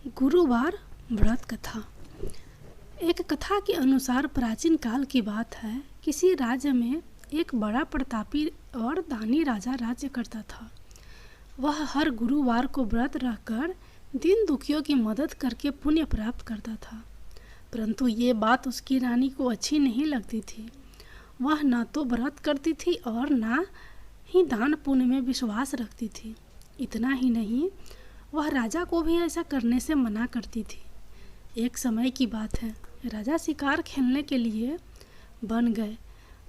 गुरुवार व्रत कथा। एक कथा के अनुसार प्राचीन काल की बात है। किसी राज्य में एक बड़ा प्रतापी और दानी राजा राज्य करता था। वह हर गुरुवार को व्रत रखकर दीन दुखियों की मदद करके पुण्य प्राप्त करता था। परंतु ये बात उसकी रानी को अच्छी नहीं लगती थी। वह न तो व्रत करती थी और न ही दान पुण्य में विश्वास रखती थी। इतना ही नहीं, वह राजा को भी ऐसा करने से मना करती थी। एक समय की बात है, राजा शिकार खेलने के लिए बन गए।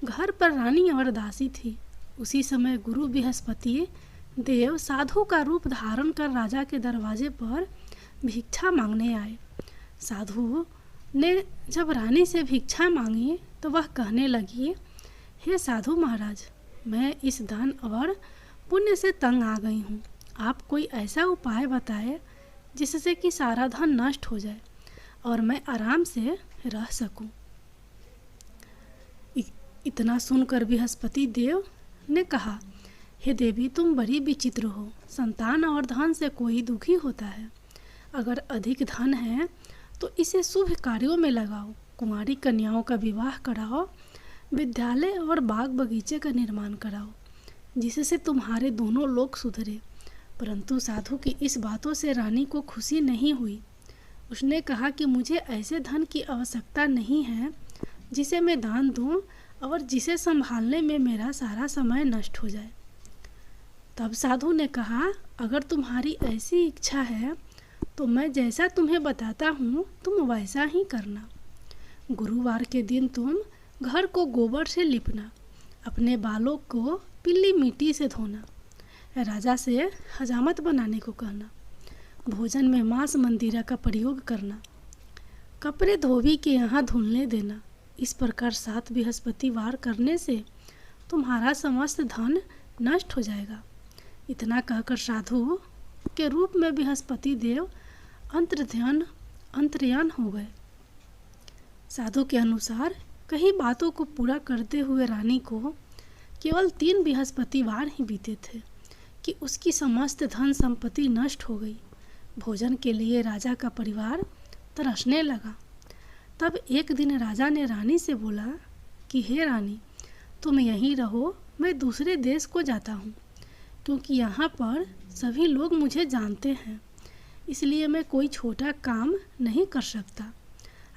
घर पर रानी और दासी थी। उसी समय गुरु बृहस्पति देव साधु का रूप धारण कर राजा के दरवाजे पर भिक्षा मांगने आए। साधु ने जब रानी से भिक्षा मांगी तो वह कहने लगी, हे साधु महाराज, मैं इस दान और पुण्य से तंग आ गई हूँ। आप कोई ऐसा उपाय बताएं जिससे कि सारा धन नष्ट हो जाए और मैं आराम से रह सकूं। इतना सुनकर बृहस्पति देव ने कहा, हे देवी, तुम बड़ी विचित्र हो। संतान और धन से कोई दुखी होता है। अगर अधिक धन है तो इसे शुभ कार्यों में लगाओ। कुंवारी कन्याओं का विवाह कराओ, विद्यालय और बाग बगीचे का निर्माण कराओ, जिससे तुम्हारे दोनों लोग सुधरे। परंतु साधु की इस बातों से रानी को खुशी नहीं हुई। उसने कहा कि मुझे ऐसे धन की आवश्यकता नहीं है जिसे मैं दान दूं और जिसे संभालने में मेरा सारा समय नष्ट हो जाए। तब साधु ने कहा, अगर तुम्हारी ऐसी इच्छा है तो मैं जैसा तुम्हें बताता हूँ तुम वैसा ही करना। गुरुवार के दिन तुम घर को गोबर से लिपना, अपने बालों को पीली मिट्टी से धोना, राजा से हजामत बनाने को कहना, भोजन में मांस मंदिरा का प्रयोग करना, कपड़े धोबी के यहाँ धुलने देना। इस प्रकार 7 बृहस्पतिवार करने से तुम्हारा समस्त धन नष्ट हो जाएगा। इतना कहकर साधु के रूप में बृहस्पति देव अंतर्ध्यान हो गए। साधु के अनुसार कई बातों को पूरा करते हुए रानी को केवल 3 बृहस्पतिवार ही बीते थे कि उसकी समस्त धन संपत्ति नष्ट हो गई। भोजन के लिए राजा का परिवार तरसने लगा। तब एक दिन राजा ने रानी से बोला कि हे रानी, तुम यहीं रहो, मैं दूसरे देश को जाता हूँ, क्योंकि यहाँ पर सभी लोग मुझे जानते हैं, इसलिए मैं कोई छोटा काम नहीं कर सकता।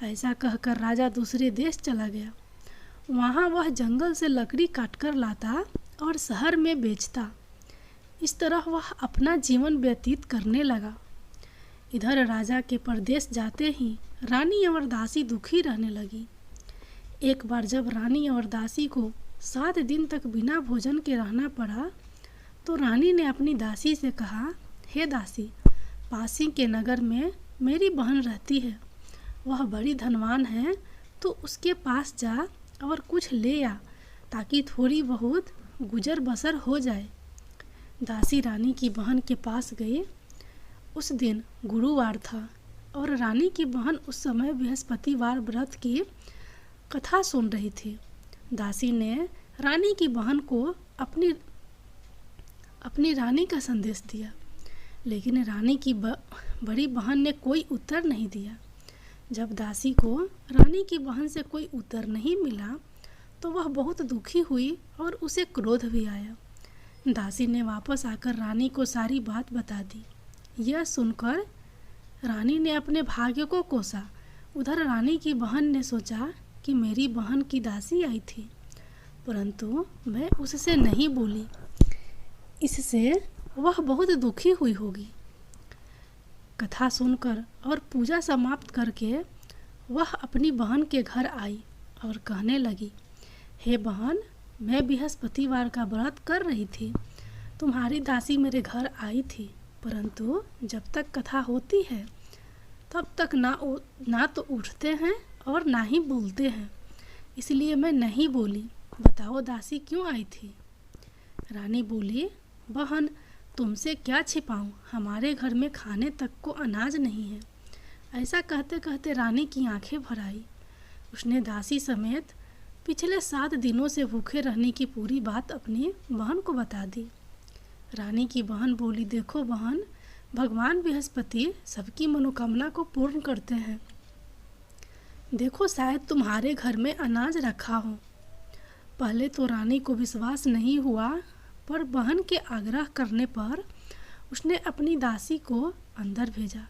ऐसा कहकर राजा दूसरे देश चला गया। वहाँ वह जंगल से लकड़ी काटकर लाता और शहर में बेचता। इस तरह वह अपना जीवन व्यतीत करने लगा। इधर राजा के परदेश जाते ही रानी और दासी दुखी रहने लगी। एक बार जब रानी और दासी को 7 दिन तक बिना भोजन के रहना पड़ा तो रानी ने अपनी दासी से कहा, हे दासी, पासी के नगर में मेरी बहन रहती है। वह बड़ी धनवान है, तो उसके पास जा और कुछ ले आ, ताकि थोड़ी बहुत गुजर बसर हो जाए। दासी रानी की बहन के पास गई। उस दिन गुरुवार था और रानी की बहन उस समय बृहस्पतिवार व्रत की कथा सुन रही थी। दासी ने रानी की बहन को अपनी रानी का संदेश दिया, लेकिन रानी की बड़ी बहन ने कोई उत्तर नहीं दिया। जब दासी को रानी की बहन से कोई उत्तर नहीं मिला तो वह बहुत दुखी हुई और उसे क्रोध भी आया। दासी ने वापस आकर रानी को सारी बात बता दी। यह सुनकर रानी ने अपने भाग्य को कोसा। उधर रानी की बहन ने सोचा कि मेरी बहन की दासी आई थी, परंतु मैं उससे नहीं बोली, इससे वह बहुत दुखी हुई होगी। कथा सुनकर और पूजा समाप्त करके वह अपनी बहन के घर आई और कहने लगी, हे बहन, मैं बृहस्पतिवार का व्रत कर रही थी। तुम्हारी दासी मेरे घर आई थी, परंतु जब तक कथा होती है तब तक ना तो उठते हैं और ना ही बोलते हैं, इसलिए मैं नहीं बोली। बताओ दासी क्यों आई थी? रानी बोली, बहन, तुमसे क्या छिपाऊं, हमारे घर में खाने तक को अनाज नहीं है। ऐसा कहते कहते रानी की आंखें भर आई। उसने दासी समेत पिछले 7 दिनों से भूखे रहने की पूरी बात अपनी बहन को बता दी। रानी की बहन बोली, देखो बहन, भगवान बृहस्पति सबकी मनोकामना को पूर्ण करते हैं। देखो, शायद तुम्हारे घर में अनाज रखा हो। पहले तो रानी को विश्वास नहीं हुआ, पर बहन के आग्रह करने पर उसने अपनी दासी को अंदर भेजा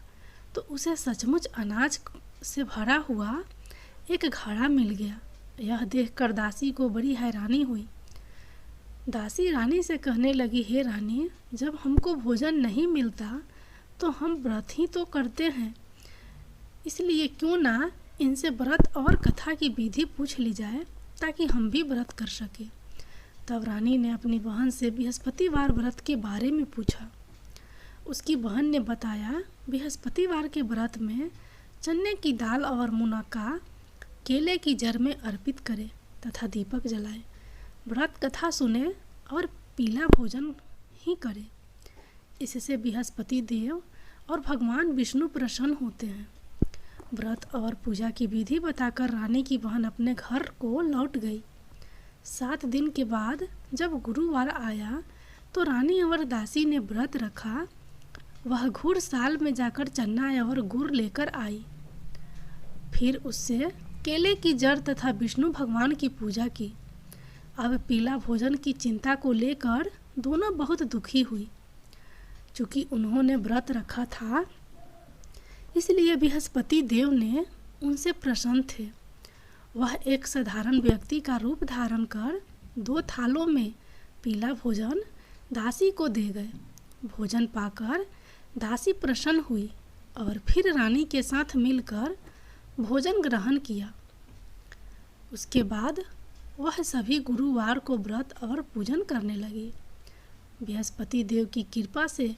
तो उसे सचमुच अनाज से भरा हुआ एक घड़ा मिल गया। यह देखकर दासी को बड़ी हैरानी हुई। दासी रानी से कहने लगी, हे रानी, जब हमको भोजन नहीं मिलता तो हम व्रत ही तो करते हैं, इसलिए क्यों ना इनसे व्रत और कथा की विधि पूछ ली जाए ताकि हम भी व्रत कर सके। तब रानी ने अपनी बहन से बृहस्पतिवार व्रत के बारे में पूछा। उसकी बहन ने बताया, बृहस्पतिवार के व्रत में चने की दाल और मुनक्का केले की जड़ में अर्पित करें तथा दीपक जलाएं, व्रत कथा सुने और पीला भोजन ही करें। इससे बृहस्पति देव और भगवान विष्णु प्रसन्न होते हैं। व्रत और पूजा की विधि बताकर रानी की बहन अपने घर को लौट गई। 7 दिन के बाद जब गुरुवार आया तो रानी और दासी ने व्रत रखा। वह घुड़ साल में जाकर चना और गुड़ लेकर आई। फिर उससे केले की जड़ तथा विष्णु भगवान की पूजा की। अब पीला भोजन की चिंता को लेकर दोनों बहुत दुखी हुई। चूँकि उन्होंने व्रत रखा था, इसलिए बृहस्पति देव ने उनसे प्रसन्न थे। वह एक साधारण व्यक्ति का रूप धारण कर 2 थालों में पीला भोजन दासी को दे गए। भोजन पाकर दासी प्रसन्न हुई और फिर रानी के साथ मिलकर भोजन ग्रहण किया। उसके बाद वह सभी गुरुवार को व्रत और पूजन करने लगी। बृहस्पति देव की कृपा से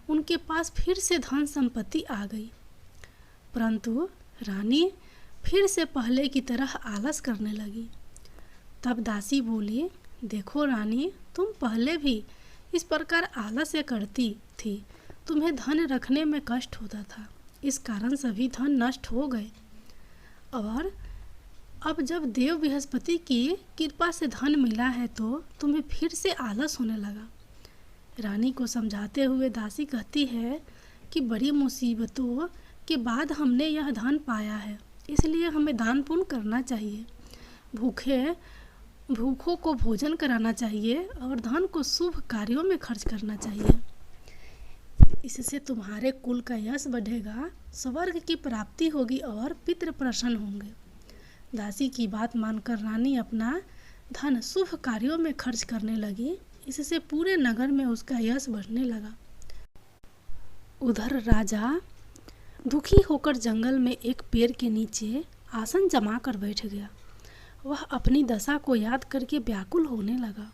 उनके पास फिर से धन संपत्ति आ गई, परंतु रानी फिर से पहले की तरह आलस करने लगी। तब दासी बोली, देखो रानी, तुम पहले भी इस प्रकार आलस्य करती थी। तुम्हें धन रखने में कष्ट होता था, इस कारण सभी धन नष्ट हो गए, और अब जब देव बृहस्पति की कृपा से धन मिला है तो तुम्हें फिर से आलस होने लगा। रानी को समझाते हुए दासी कहती है कि बड़ी मुसीबतों के बाद हमने यह धन पाया है, इसलिए हमें दान पुण्य करना चाहिए, भूखों को भोजन कराना चाहिए और धन को शुभ कार्यों में खर्च करना चाहिए। इससे तुम्हारे कुल का यश बढ़ेगा, स्वर्ग की प्राप्ति होगी और पितृ प्रसन्न होंगे। दासी की बात मानकर रानी अपना धन शुभ कार्यों में खर्च करने लगी। इससे पूरे नगर में उसका यश बढ़ने लगा। उधर राजा दुखी होकर जंगल में एक पेड़ के नीचे आसन जमा कर बैठ गया। वह अपनी दशा को याद करके व्याकुल होने लगा।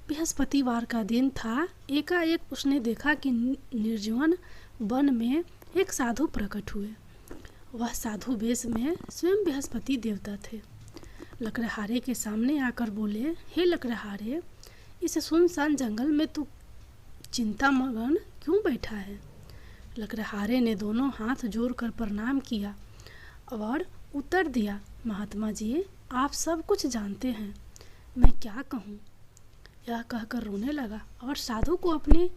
बृहस्पतिवार का दिन था। एकाएक उसने देखा कि निर्जन वन में एक साधु प्रकट हुए। वह साधु वेश में स्वयं बृहस्पति देवता थे। लकड़हारे के सामने आकर बोले, हे लकड़हारे, इस सुनसान जंगल में तू चिंता मगन क्यों बैठा है? लकड़हारे ने दोनों हाथ जोड़कर प्रणाम किया और उत्तर दिया, महात्मा जी, आप सब कुछ जानते हैं, मैं क्या कहूँ। यह कहकर रोने लगा और साधु को अपनी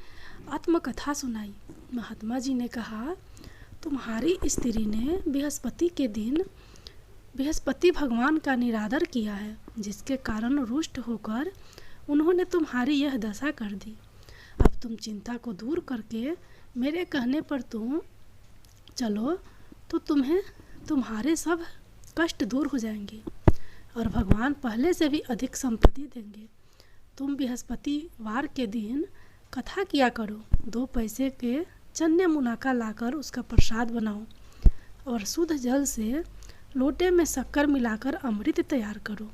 आत्मकथा सुनाई। महात्मा जी ने कहा, तुम्हारी स्त्री ने बृहस्पति के दिन बृहस्पति भगवान का निरादर किया है, जिसके कारण रुष्ट होकर उन्होंने तुम्हारी यह दशा कर दी। अब तुम चिंता को दूर करके मेरे कहने पर तुम चलो तो तुम्हारे सब कष्ट दूर हो जाएंगे और भगवान पहले से भी अधिक संपत्ति देंगे। तुम बृहस्पतिवार के दिन कथा किया करो, 2 पैसे के चने मुनक्का लाकर उसका प्रसाद बनाओ और शुद्ध जल से लोटे में शक्कर मिलाकर अमृत तैयार करो।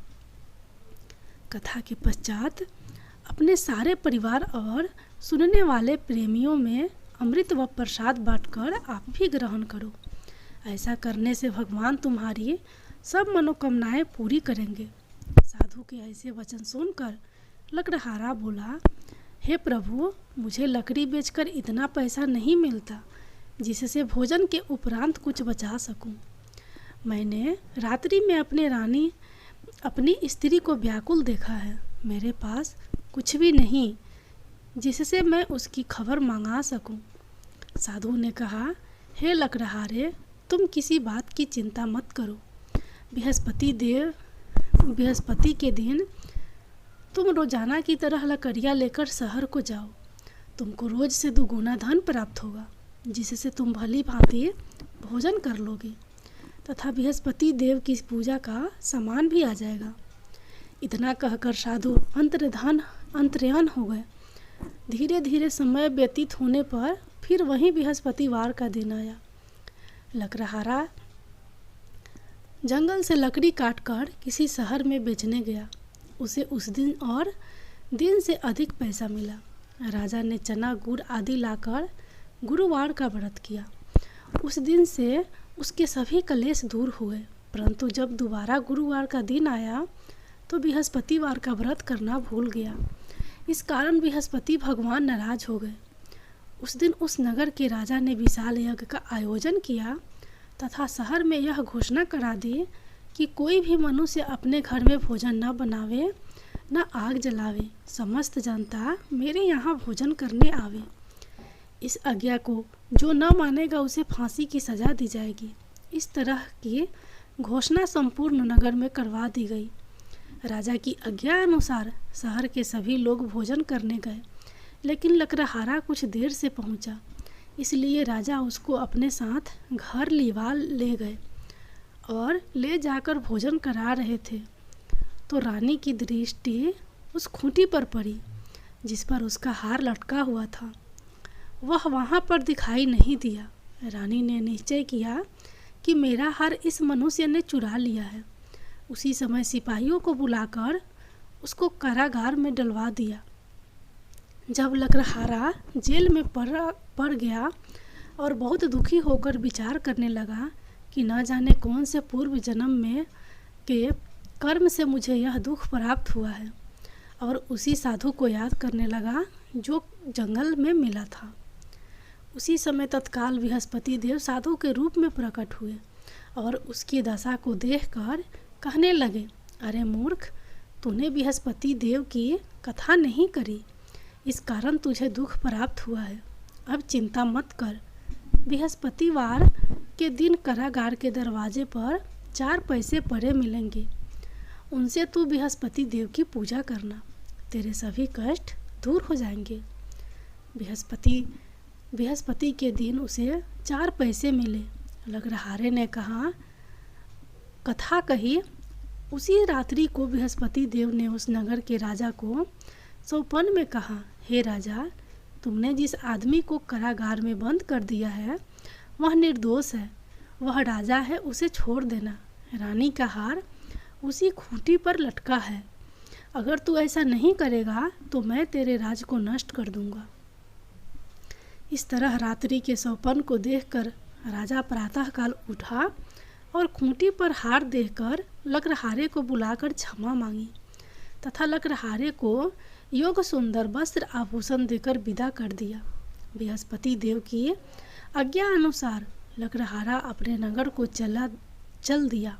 कथा के पश्चात अपने सारे परिवार और सुनने वाले प्रेमियों में अमृत व प्रसाद बांटकर आप भी ग्रहण करो। ऐसा करने से भगवान तुम्हारी सब मनोकामनाएं पूरी करेंगे। साधु के ऐसे वचन सुनकर लकड़हारा बोला, हे प्रभु, मुझे लकड़ी बेचकर इतना पैसा नहीं मिलता जिससे भोजन के उपरांत कुछ बचा सकूं। मैंने रात्रि में अपनी स्त्री को व्याकुल देखा है। मेरे पास कुछ भी नहीं जिससे मैं उसकी खबर मंगा सकूं। साधु ने कहा, हे लकड़हारे, तुम किसी बात की चिंता मत करो। बृहस्पति के दिन तुम रोजाना की तरह लकड़ियाँ लेकर शहर को जाओ। तुमको रोज से दुगुना धन प्राप्त होगा, जिससे तुम भली भांति भोजन कर लोगे तथा बृहस्पति देव की पूजा का सामान भी आ जाएगा। इतना कहकर साधु अंतर्ध्यान हो गए। धीरे धीरे समय व्यतीत होने पर फिर वहीं बृहस्पतिवार का दिन आया। लकड़हारा जंगल से लकड़ी काटकर किसी शहर में बेचने गया। उसे उस दिन और दिन से अधिक पैसा मिला। राजा ने चना गुड़ आदि लाकर गुरुवार का व्रत किया। उस दिन से उसके सभी कलेश दूर हुए। परंतु जब दोबारा गुरुवार का दिन आया तो बृहस्पतिवार का व्रत करना भूल गया। इस कारण बृहस्पति भगवान नाराज हो गए। उस दिन उस नगर के राजा ने विशाल यज्ञ का आयोजन किया तथा शहर में यह घोषणा करा दी कि कोई भी मनुष्य अपने घर में भोजन न बनावे, न आग जलावे। समस्त जनता मेरे यहाँ भोजन करने आवे। इस आज्ञा को जो न मानेगा उसे फांसी की सजा दी जाएगी। इस तरह की घोषणा संपूर्ण नगर में करवा दी गई। राजा की आज्ञा अनुसार शहर के सभी लोग भोजन करने गए, लेकिन लकड़हारा कुछ देर से पहुंचा, इसलिए राजा उसको अपने साथ घर लिवा ले गए और ले जाकर भोजन करा रहे थे तो रानी की दृष्टि उस खूंटी पर पड़ी जिस पर उसका हार लटका हुआ था। वह वहाँ पर दिखाई नहीं दिया। रानी ने निश्चय किया कि मेरा हार इस मनुष्य ने चुरा लिया है। उसी समय सिपाहियों को बुलाकर उसको कारागार में डलवा दिया। जब लकड़हारा जेल में पड़ गया और बहुत दुखी होकर विचार करने लगा कि न जाने कौन से पूर्व जन्म में के कर्म से मुझे यह दुख प्राप्त हुआ है, और उसी साधु को याद करने लगा जो जंगल में मिला था। उसी समय तत्काल बृहस्पति देव साधु के रूप में प्रकट हुए और उसकी दशा को देखकर कहने लगे, अरे मूर्ख, तूने बृहस्पति देव की कथा नहीं करी, इस कारण तुझे दुख प्राप्त हुआ है। अब चिंता मत कर। बृहस्पतिवार के दिन कारागार के दरवाजे पर 4 पैसे पड़े मिलेंगे। उनसे तू बृहस्पति देव की पूजा करना, तेरे सभी कष्ट दूर हो जाएंगे। बृहस्पति के दिन उसे 4 पैसे मिले। लकड़हारे ने कथा कही। उसी रात्रि को बृहस्पति देव ने उस नगर के राजा को सौपन में कहा, हे राजा, तुमने जिस आदमी को कारागार में बंद कर दिया है वह निर्दोष है, वह राजा है, उसे छोड़ देना। रानी का हार उसी खूंटी पर लटका है। अगर तू ऐसा नहीं करेगा तो मैं तेरे राज को नष्ट कर दूंगा। इस तरह रात्रि के सौपन को देखकर राजा प्रातःकाल उठा और खूंटी पर हार देखकर लकड़हारे को बुलाकर क्षमा मांगी तथा लकड़हारे को योग सुंदर वस्त्र आभूषण देकर विदा कर दिया। बृहस्पति देव की आज्ञा अनुसार लकड़हारा अपने नगर को चल दिया।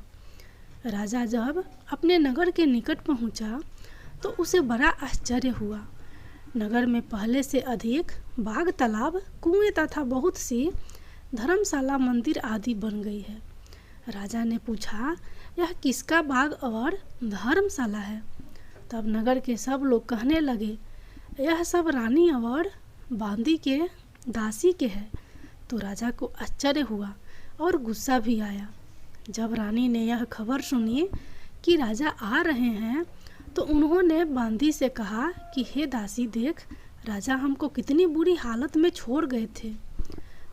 राजा जब अपने नगर के निकट पहुंचा तो उसे बड़ा आश्चर्य हुआ। नगर में पहले से अधिक बाग, तालाब, कुएं तथा बहुत सी धर्मशाला, मंदिर आदि बन गई है। राजा ने पूछा, यह किसका बाग और धर्मशाला है? तब नगर के सब लोग कहने लगे, यह सब रानी और बांदी के दासी के है। तो राजा को आश्चर्य हुआ और गुस्सा भी आया। जब रानी ने यह खबर सुनी कि राजा आ रहे हैं तो उन्होंने बांदी से कहा कि हे दासी, देख, राजा हमको कितनी बुरी हालत में छोड़ गए थे।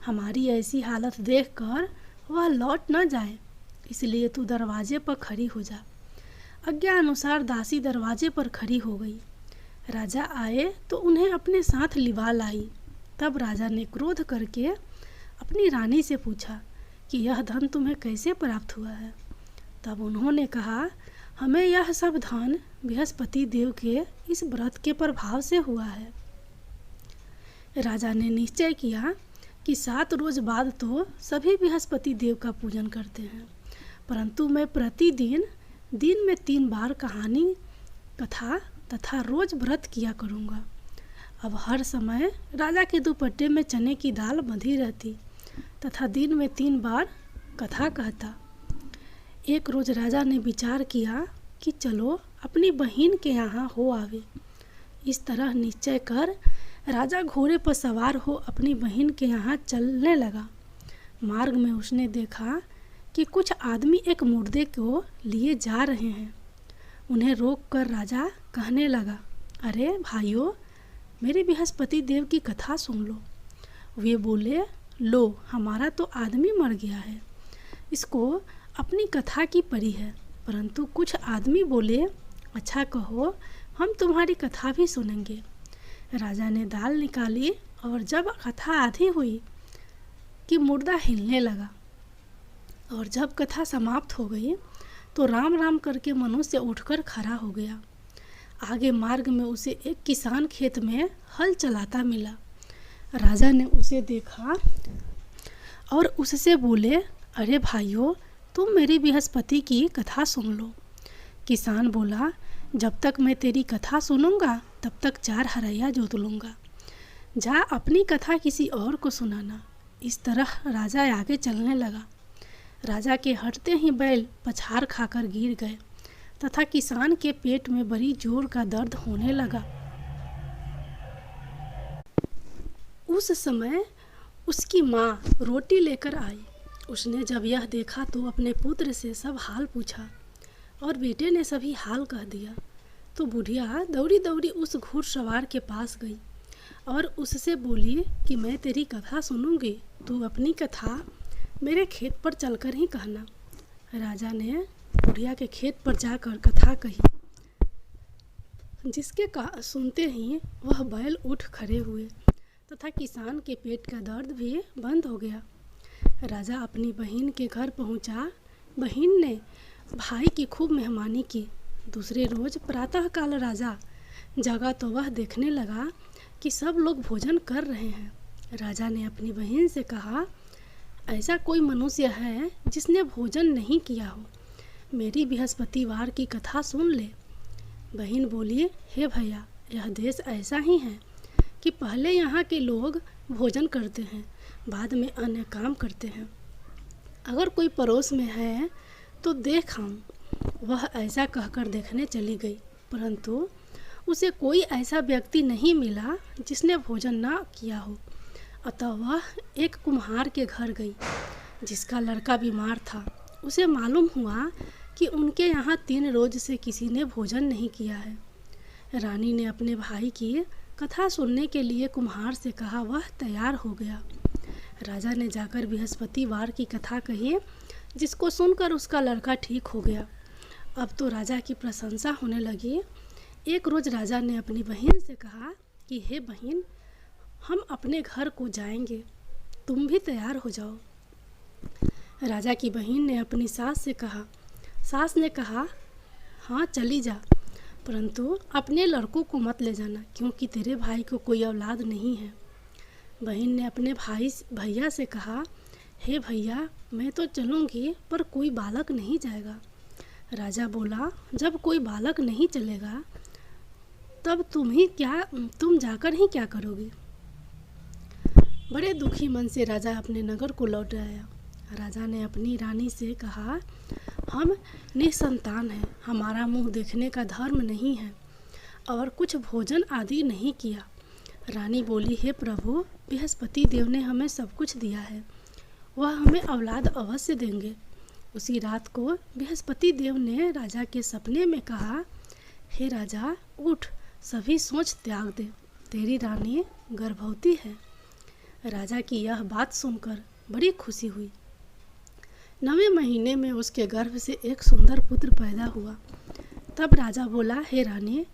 हमारी ऐसी हालत देखकर वह लौट न जाए, इसलिए तू दरवाजे पर खड़ी हो जा। आज्ञा अनुसार दासी दरवाजे पर खड़ी हो गई। राजा आए तो उन्हें अपने साथ लिवा लाई। तब राजा ने क्रोध करके अपनी रानी से पूछा कि यह धन तुम्हें कैसे प्राप्त हुआ है? तब उन्होंने कहा, हमें यह सब धन बृहस्पति देव के इस व्रत के प्रभाव से हुआ है। राजा ने निश्चय किया कि 7 रोज बाद तो सभी बृहस्पति देव का पूजन करते हैं, परंतु मैं प्रतिदिन दिन में 3 बार कहानी, कथा तथा रोज व्रत किया करूँगा। अब हर समय राजा के दुपट्टे में चने की दाल बंधी रहती तथा दिन में 3 बार कथा कहता। एक रोज राजा ने विचार किया कि चलो अपनी बहन के यहाँ हो आवे। इस तरह निश्चय कर राजा घोड़े पर सवार हो अपनी बहन के यहाँ चलने लगा। मार्ग में उसने देखा कि कुछ आदमी एक मुर्दे को लिए जा रहे हैं। उन्हें रोककर राजा कहने लगा, अरे भाइयों, मेरे बृहस्पति देव की कथा सुन लो। वे बोले, लो, हमारा तो आदमी मर गया है, इसको अपनी कथा की पड़ी है। परंतु कुछ आदमी बोले, अच्छा कहो, हम तुम्हारी कथा भी सुनेंगे। राजा ने दाल निकाली और जब कथा आधी हुई कि मुर्दा हिलने लगा और जब कथा समाप्त हो गई तो राम राम करके मनुष्य उठकर खड़ा हो गया। आगे मार्ग में उसे एक किसान खेत में हल चलाता मिला। राजा ने उसे देखा और उससे बोले, अरे भाइयों, तुम मेरी बृहस्पति की कथा सुन लो। किसान बोला, जब तक मैं तेरी कथा सुनूंगा तब तक 4 हरैया जोत लूँगा। जा अपनी कथा किसी और को सुनाना। इस तरह राजा आगे चलने लगा। राजा के हटते ही बैल पछाड़ खाकर गिर गए तथा किसान के पेट में बड़ी जोर का दर्द होने लगा। उस समय उसकी माँ रोटी लेकर आई। उसने जब यह देखा तो अपने पुत्र से सब हाल पूछा और बेटे ने सभी हाल कह दिया। तो बुढ़िया दौड़ी दौड़ी उस घुड़सवार के पास गई और उससे बोली कि मैं तेरी कथा सुनूंगी, तू अपनी कथा मेरे खेत पर चलकर ही कहना। राजा ने बुढ़िया के खेत पर जाकर कथा कही, जिसके सुनते ही वह बैल उठ खड़े हुए तथा किसान के पेट का दर्द भी बंद हो गया। राजा अपनी बहन के घर पहुंचा। बहन ने भाई की खूब मेहमानी की। दूसरे रोज प्रातःकाल राजा जगा तो वह देखने लगा कि सब लोग भोजन कर रहे हैं। राजा ने अपनी बहन से कहा, ऐसा कोई मनुष्य है जिसने भोजन नहीं किया हो, मेरी बृहस्पतिवार की कथा सुन ले। बहन बोली, हे भैया, यह देश ऐसा ही है कि पहले यहाँ के लोग भोजन करते हैं, बाद में अन्य काम करते हैं। अगर कोई पड़ोस में है तो देख आऊं। वह ऐसा कहकर देखने चली गई, परंतु उसे कोई ऐसा व्यक्ति नहीं मिला जिसने भोजन ना किया हो। अतः वह एक कुम्हार के घर गई जिसका लड़का बीमार था। उसे मालूम हुआ कि उनके यहाँ 3 रोज से किसी ने भोजन नहीं किया है। रानी ने अपने भाई की कथा सुनने के लिए कुम्हार से कहा। वह तैयार हो गया। राजा ने जाकर बृहस्पतिवार की कथा कही, जिसको सुनकर उसका लड़का ठीक हो गया। अब तो राजा की प्रशंसा होने लगी। एक रोज राजा ने अपनी बहन से कहा कि हे बहन, हम अपने घर को जाएंगे, तुम भी तैयार हो जाओ। राजा की बहन ने अपनी सास से कहा। सास ने कहा, हाँ चली जा, परंतु अपने लड़कों को मत ले जाना, क्योंकि तेरे भाई को कोई औलाद नहीं है। बहन ने अपने भैया से कहा, हे भैया, मैं तो चलूँगी पर कोई बालक नहीं जाएगा। राजा बोला, जब कोई बालक नहीं चलेगा तब तुम जाकर ही क्या करोगे। बड़े दुखी मन से राजा अपने नगर को लौट आया। राजा ने अपनी रानी से कहा, हम निसंतान हैं, हमारा मुंह देखने का धर्म नहीं है और कुछ भोजन आदि नहीं किया। रानी बोली, हे प्रभु, बृहस्पति देव ने हमें सब कुछ दिया है, वह हमें औलाद अवश्य देंगे। उसी रात को बृहस्पति देव ने राजा के सपने में कहा, हे राजा, उठ, सभी सोच त्याग दे, तेरी रानी गर्भवती है। राजा की यह बात सुनकर बड़ी खुशी हुई। 9वें महीने में उसके गर्भ से एक सुंदर पुत्र पैदा हुआ। तब राजा बोला, हे रानी,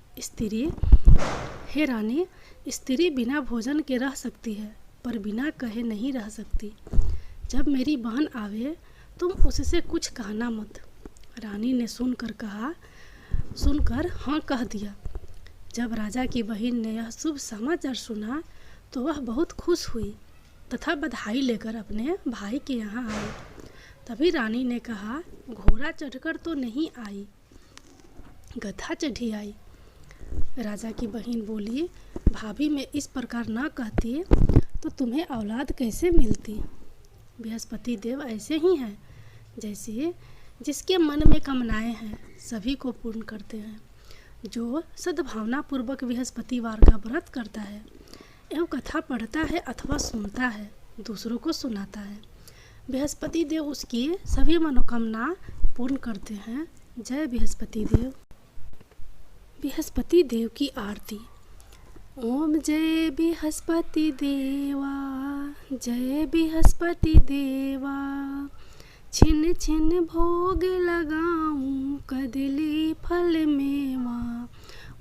स्त्री बिना भोजन के रह सकती है, पर बिना कहे नहीं रह सकती। जब मेरी बहन आवे तुम उससे कुछ कहना मत। रानी ने सुनकर हाँ कह दिया। जब राजा की बहन ने यह शुभ समाचार सुना तो वह बहुत खुश हुई तथा बधाई लेकर अपने भाई के यहाँ आई। तभी रानी ने कहा, घोड़ा चढ़कर तो नहीं आई, गधा चढ़ी आई। राजा की बहन बोली, भाभी मैं इस प्रकार ना कहती तो तुम्हें औलाद कैसे मिलती। बृहस्पति देव ऐसे ही हैं, जैसे जिसके मन में कामनाएं हैं सभी को पूर्ण करते हैं। जो सद्भावना पूर्वक बृहस्पतिवार का व्रत करता है एवं कथा पढ़ता है अथवा सुनता है, दूसरों को सुनाता है, बृहस्पति देव उसकी सभी मनोकामना पूर्ण करते हैं। जय बृहस्पति देव। बृहस्पति देव की आरती। ओम जय बृहस्पति देवा, जय बृहस्पति देवा, छिन छिन भोग लगाऊं कदली फल मेवा।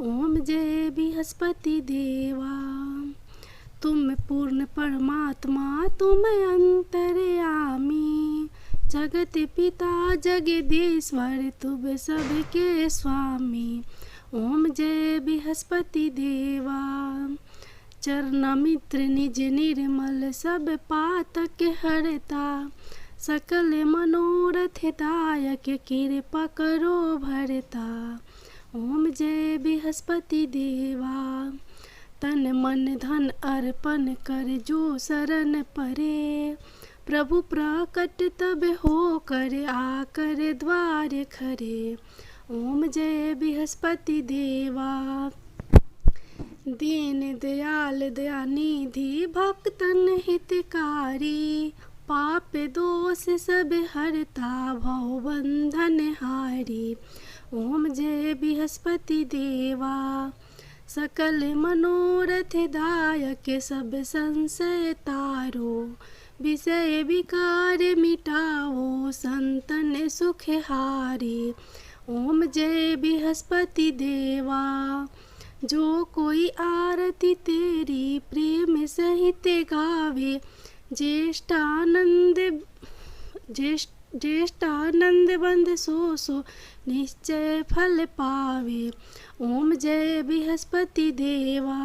ओम जय बृहस्पति देवा, तुम पूर्ण परमात्मा तुम अंतर्यामी, जगत पिता जगदीश्वर तुम सबके स्वामी। ओम जय बृहस्पति देवा, चरण मित्र निज निर्मल सब पातक हरता, सकल मनोरथ दायक कृपा करो भरता। ओम जय बृहस्पति देवा, तन मन धन अर्पण कर जो शरण परे, प्रभु प्रकट तब हो कर आकर द्वार खरे। ओम जय बृहस्पति देवा, दीन दयाल दयानिधि भक्तन हितकारी, पाप दोष सब हरता भव बंधन हारी। ओम जय बृहस्पति देवा, सकल मनोरथ दायक सब संशय तारो, विषय विकार मिटाओ संतन सुख हारी। ओम जय बृहस्पति देवा, जो कोई आरती तेरी प्रेम सहित गावे, ज्येष्ठानंद बंध सो निश्चय फल पावे। ओम जय बृहस्पति देवा।